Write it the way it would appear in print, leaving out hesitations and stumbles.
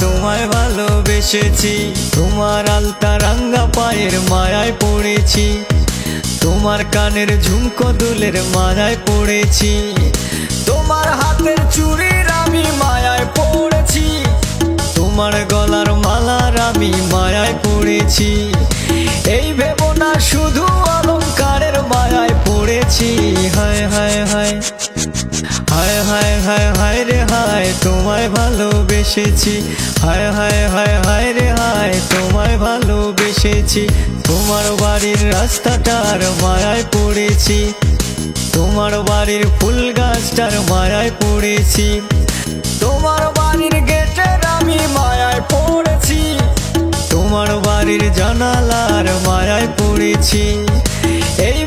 তোমায় ভালোবেসেছি। তোমার আলতা রাঙ্গা পায়ের মায়ায় পড়েছি, তোমার কানের ঝুমকো দুলের মায়ায় পড়েছি, তোমার হাতের চুড়ির আমি মায়ায় পড়েছি, তোমার গলার মালার আমি মায়ায় পড়েছি। এই ভেবো না শুধু অলংকারের মায়ায় পড়েছি। হায় হায় হায় হায় হায় হায় হায় রে হায়, তোমায় ভালোবেসেছি। হায় হায় হায় হায় রে হায়, তোমায় ভালোবেসেছি। তোমার বাড়ির রাস্তাটার মায়ায় পড়েছি, তোমার বাড়ির ফুল গাছটার মায়ায় পড়েছি, তোমার বাড়ির গেটের আমি মায়ায় পড়েছি, তোমার বাড়ির জানালার মায়ায় পড়েছি। এই